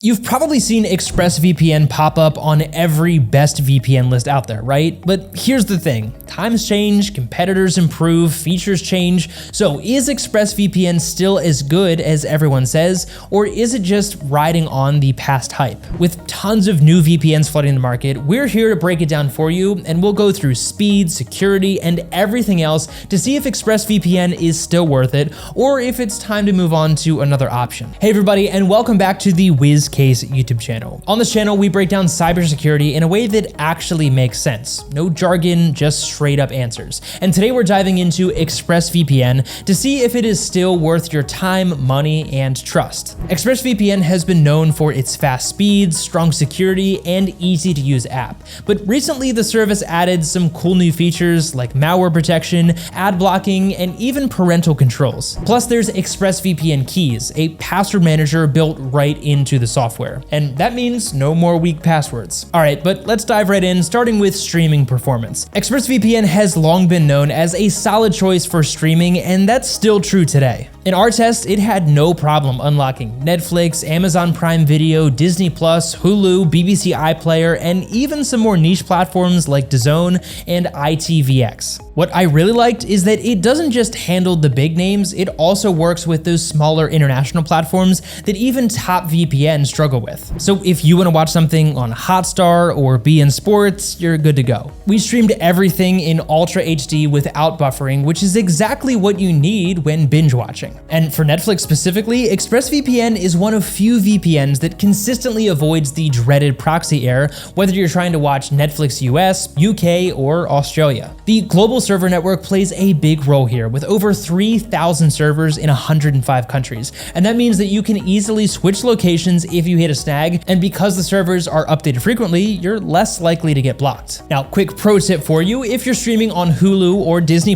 You've probably seen ExpressVPN pop up on every best VPN list out there, right? But here's the thing, times change, competitors improve, features change. So is ExpressVPN still as good as everyone says, or is it just riding on the past hype? With tons of new VPNs flooding the market, we're here to break it down for you, and we'll go through speed, security, and everything else to see if ExpressVPN is still worth it, or if it's time to move on to another option. Hey everybody, and welcome back to the WizCase YouTube channel. On this channel, we break down cybersecurity in a way that actually makes sense. No jargon, just straight up answers. And today we're diving into ExpressVPN to see if it is still worth your time, money, and trust. ExpressVPN has been known for its fast speeds, strong security, and easy to use app. But recently the service added some cool new features like malware protection, ad blocking, and even parental controls. Plus there's ExpressVPN keys, a password manager built right into the software. And that means no more weak passwords. All right, but let's dive right in, starting with streaming performance. ExpressVPN has long been known as a solid choice for streaming, and that's still true today. In our test, it had no problem unlocking Netflix, Amazon Prime Video, Disney+, Hulu, BBC iPlayer, and even some more niche platforms like DAZN and ITVX. What I really liked is that it doesn't just handle the big names, it also works with those smaller international platforms that even top VPNs struggle with. So if you want to watch something on Hotstar or beIN Sports, you're good to go. We streamed everything in Ultra HD without buffering, which is exactly what you need when binge watching. And for Netflix specifically, ExpressVPN is one of few VPNs that consistently avoids the dreaded proxy error, whether you're trying to watch Netflix US, UK, or Australia. The global server network plays a big role here, with over 3,000 servers in 105 countries. And that means that you can easily switch locations if you hit a snag, and because the servers are updated frequently, you're less likely to get blocked. Now, quick pro tip for you, if you're streaming on Hulu or Disney+,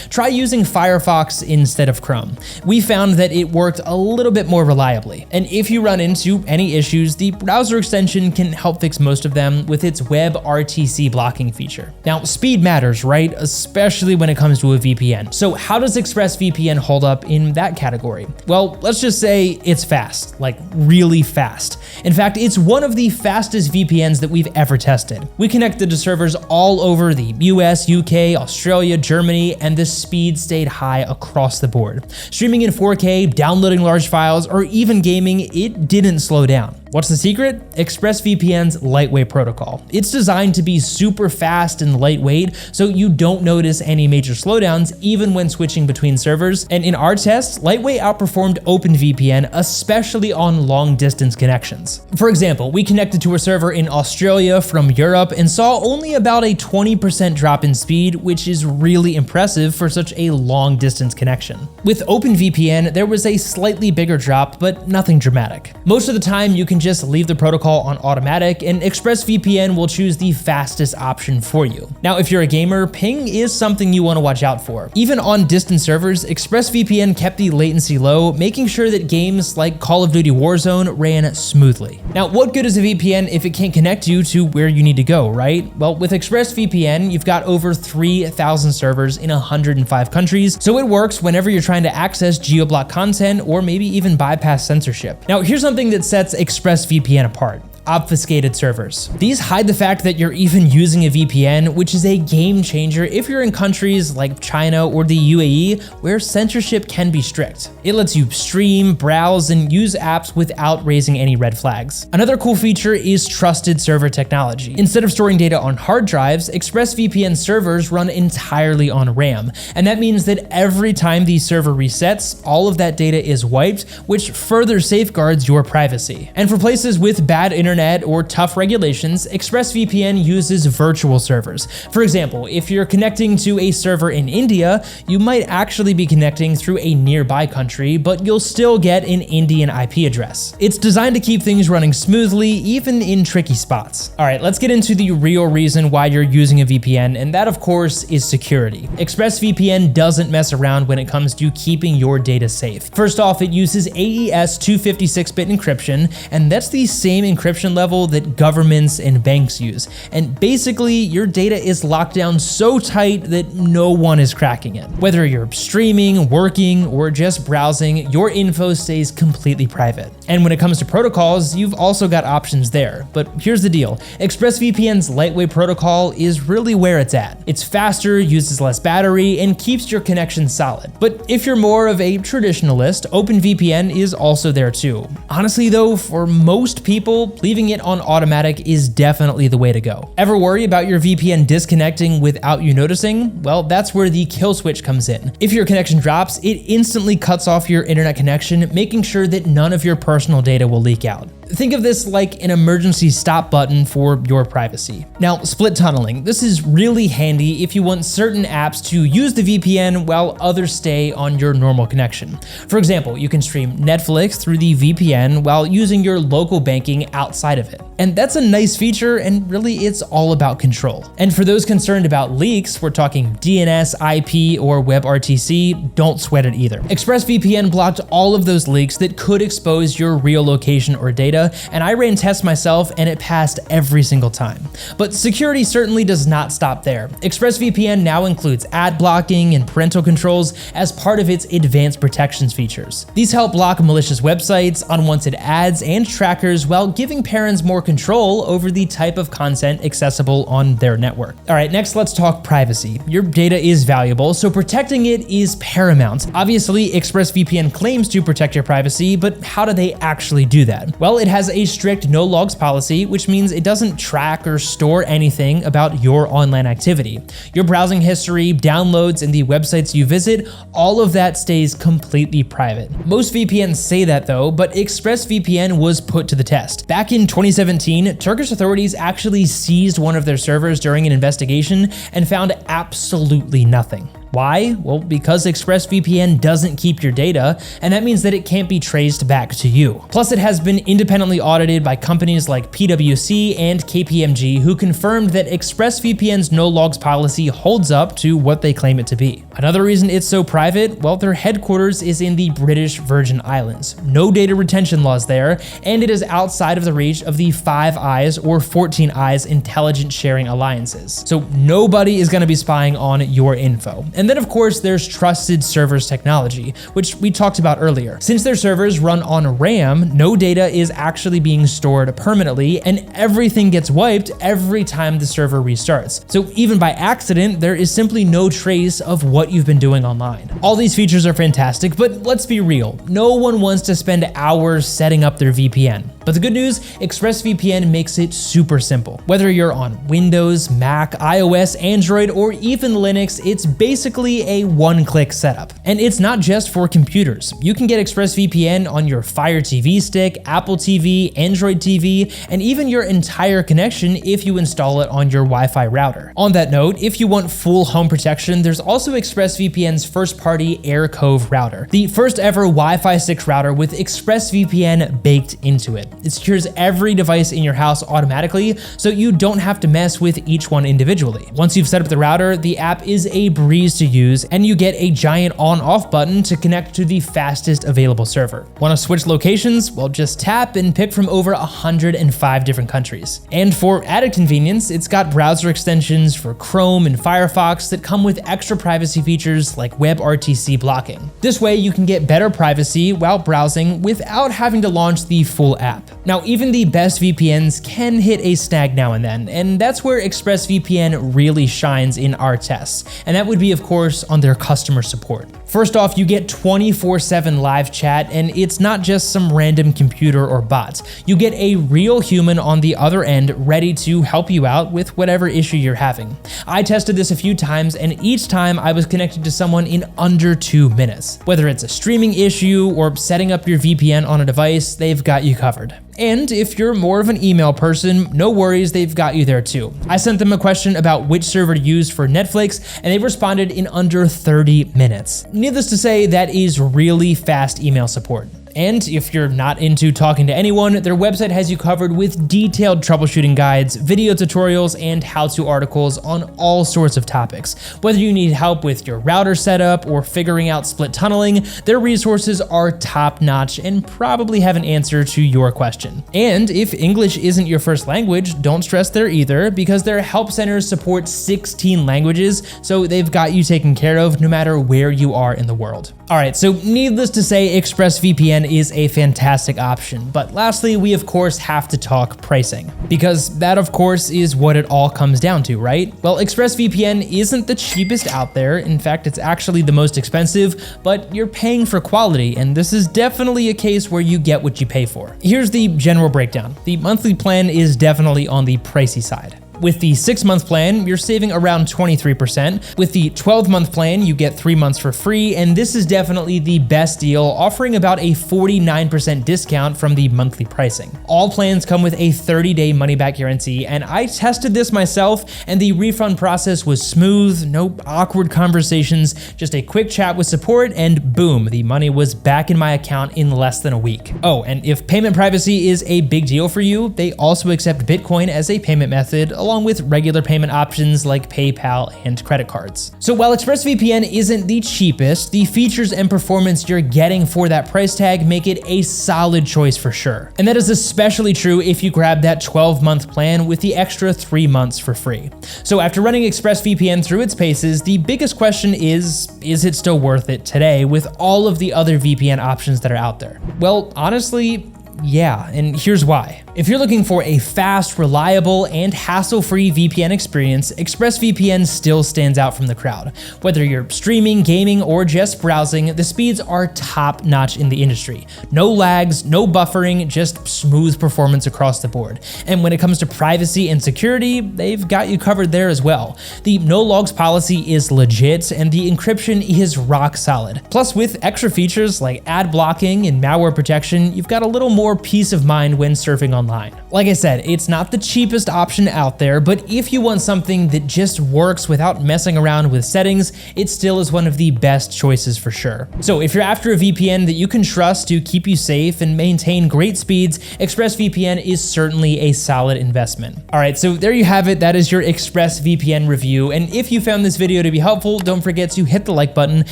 try using Firefox instead of Chrome. We found that it worked a little bit more reliably. And if you run into any issues, the browser extension can help fix most of them with its WebRTC blocking feature. Now, speed matters, right? Especially when it comes to a VPN. So how does ExpressVPN hold up in that category? Well, let's just say it's fast, like really fast. In fact, it's one of the fastest VPNs that we've ever tested. We connected to servers all over the US, UK, Australia, Germany, and the speed stayed high across the board. Streaming in 4K, downloading large files, or even gaming, it didn't slow down. What's the secret? ExpressVPN's Lightway protocol. It's designed to be super fast and lightweight, so you don't notice any major slowdowns even when switching between servers. And in our tests, Lightway outperformed OpenVPN, especially on long distance connections. For example, we connected to a server in Australia from Europe and saw only about a 20% drop in speed, which is really impressive for such a long distance connection. With OpenVPN, there was a slightly bigger drop, but nothing dramatic. Most of the time, you can just leave the protocol on automatic, and ExpressVPN will choose the fastest option for you. Now, if you're a gamer, ping is something you want to watch out for. Even on distant servers, ExpressVPN kept the latency low, making sure that games like Call of Duty Warzone ran smoothly. Now, what good is a VPN if it can't connect you to where you need to go, right? Well, with ExpressVPN, you've got over 3,000 servers in 105 countries, so it works whenever you're trying to access geo-block content or maybe even bypass censorship. Now, here's something that sets ExpressVPN apart. Obfuscated servers. These hide the fact that you're even using a VPN, which is a game changer if you're in countries like China or the UAE, where censorship can be strict. It lets you stream, browse, and use apps without raising any red flags. Another cool feature is trusted server technology. Instead of storing data on hard drives, ExpressVPN servers run entirely on RAM, and that means that every time the server resets, all of that data is wiped, which further safeguards your privacy. And for places with bad internet or tough regulations, ExpressVPN uses virtual servers. For example, if you're connecting to a server in India, you might actually be connecting through a nearby country, but you'll still get an Indian IP address. It's designed to keep things running smoothly, even in tricky spots. All right, let's get into the real reason why you're using a VPN, and that of course is security. ExpressVPN doesn't mess around when it comes to keeping your data safe. First off, it uses AES 256-bit encryption, and that's the same encryption level that governments and banks use. And basically, your data is locked down so tight that no one is cracking it. Whether you're streaming, working, or just browsing, your info stays completely private. And when it comes to protocols, you've also got options there. But here's the deal. ExpressVPN's Lightway protocol is really where it's at. It's faster, uses less battery, and keeps your connection solid. But if you're more of a traditionalist, OpenVPN is also there too. Honestly though, for most people, leaving it on automatic is definitely the way to go. Ever worry about your VPN disconnecting without you noticing? Well, that's where the kill switch comes in. If your connection drops, it instantly cuts off your internet connection, making sure that none of your personal data will leak out. Think of this like an emergency stop button for your privacy. Now, split tunneling. This is really handy if you want certain apps to use the VPN while others stay on your normal connection. For example, you can stream Netflix through the VPN while using your local banking outside of it. And that's a nice feature, and really it's all about control. And for those concerned about leaks, we're talking DNS, IP, or WebRTC, don't sweat it either. ExpressVPN blocked all of those leaks that could expose your real location or data, and I ran tests myself and it passed every single time. But security certainly does not stop there. ExpressVPN now includes ad blocking and parental controls as part of its advanced protections features. These help block malicious websites, unwanted ads, and trackers while giving parents more control over the type of content accessible on their network. All right, next let's talk privacy. Your data is valuable, so protecting it is paramount. Obviously, ExpressVPN claims to protect your privacy, but how do they actually do that? Well, it has a strict no logs policy, which means it doesn't track or store anything about your online activity. Your browsing history, downloads, and the websites you visit, all of that stays completely private. Most VPNs say that though, but ExpressVPN was put to the test. Back in 2017, Turkish authorities actually seized one of their servers during an investigation and found absolutely nothing. Why? Well, because ExpressVPN doesn't keep your data, and that means that it can't be traced back to you. Plus, it has been independently audited by companies like PwC and KPMG, who confirmed that ExpressVPN's no logs policy holds up to what they claim it to be. Another reason it's so private, well, their headquarters is in the British Virgin Islands. No data retention laws there, and it is outside of the reach of the Five Eyes or 14 Eyes intelligence sharing alliances. So nobody is going to be spying on your info. And then of course there's trusted servers technology, which we talked about earlier. Since their servers run on RAM, no data is actually being stored permanently, and everything gets wiped every time the server restarts. So even by accident, there is simply no trace of what you've been doing online. All these features are fantastic, but let's be real, no one wants to spend hours setting up their VPN. But the good news, ExpressVPN makes it super simple. Whether you're on Windows, Mac, iOS, Android, or even Linux, it's basically a one-click setup. And it's not just for computers. You can get ExpressVPN on your Fire TV stick, Apple TV, Android TV, and even your entire connection if you install it on your Wi-Fi router. On that note, if you want full home protection, there's also ExpressVPN's first-party Aircove router, the first ever Wi-Fi 6 router with ExpressVPN baked into it. It secures every device in your house automatically, so you don't have to mess with each one individually. Once you've set up the router, the app is a breeze to use, and you get a giant on-off button to connect to the fastest available server. Want to switch locations? Well, just tap and pick from over 105 different countries. And for added convenience, it's got browser extensions for Chrome and Firefox that come with extra privacy features like WebRTC blocking. This way, you can get better privacy while browsing without having to launch the full app. Now, even the best VPNs can hit a snag now and then, and that's where ExpressVPN really shines in our tests, and that would be, of course, on their customer support. First off, you get 24/7 live chat, and it's not just some random computer or bot. You get a real human on the other end ready to help you out with whatever issue you're having. I tested this a few times, and each time I was connected to someone in under 2 minutes. Whether it's a streaming issue or setting up your VPN on a device, they've got you covered. And if you're more of an email person, no worries, they've got you there too. I sent them a question about which server to use for Netflix, and they responded in under 30 minutes. Needless to say, that is really fast email support. And if you're not into talking to anyone, their website has you covered with detailed troubleshooting guides, video tutorials, and how-to articles on all sorts of topics. Whether you need help with your router setup or figuring out split tunneling, their resources are top-notch and probably have an answer to your question. And if English isn't your first language, don't stress there either, because their help centers support 16 languages, so they've got you taken care of no matter where you are in the world. All right, so needless to say, ExpressVPN ExpressVPN is a fantastic option. But lastly, we of course have to talk pricing, because that of course is what it all comes down to, right? Well, ExpressVPN isn't the cheapest out there. In fact, it's actually the most expensive, but you're paying for quality, and this is definitely a case where you get what you pay for. Here's the general breakdown. The monthly plan is definitely on the pricey side. With the 6-month plan, you're saving around 23%. With the 12-month plan, you get 3 months for free, and this is definitely the best deal, offering about a 49% discount from the monthly pricing. All plans come with a 30-day money-back guarantee, and I tested this myself, and the refund process was smooth, no awkward conversations, just a quick chat with support, and boom, the money was back in my account in less than a week. Oh, and if payment privacy is a big deal for you, they also accept Bitcoin as a payment method, along with regular payment options like PayPal and credit cards. So while ExpressVPN isn't the cheapest, the features and performance you're getting for that price tag make it a solid choice for sure. And that is especially true if you grab that 12-month plan with the extra 3 months for free. So after running ExpressVPN through its paces, the biggest question is it still worth it today with all of the other VPN options that are out there? Well, honestly, yeah, and here's why. If you're looking for a fast, reliable, and hassle-free VPN experience, ExpressVPN still stands out from the crowd. Whether you're streaming, gaming, or just browsing, the speeds are top-notch in the industry. No lags, no buffering, just smooth performance across the board. And when it comes to privacy and security, they've got you covered there as well. The no logs policy is legit, and the encryption is rock solid. Plus, with extra features like ad blocking and malware protection, you've got a little more peace of mind when surfing online. Like I said, it's not the cheapest option out there, but if you want something that just works without messing around with settings, it still is one of the best choices for sure. So if you're after a VPN that you can trust to keep you safe and maintain great speeds, ExpressVPN is certainly a solid investment. All right, so there you have it. That is your ExpressVPN review. And if you found this video to be helpful, don't forget to hit the like button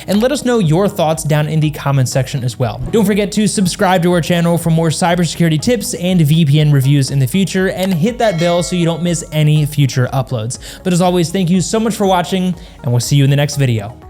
and let us know your thoughts down in the comment section as well. Don't forget to subscribe to our channel for more cybersecurity tips and VPN reviews in the future, and hit that bell so you don't miss any future uploads. But as always, thank you so much for watching, and we'll see you in the next video.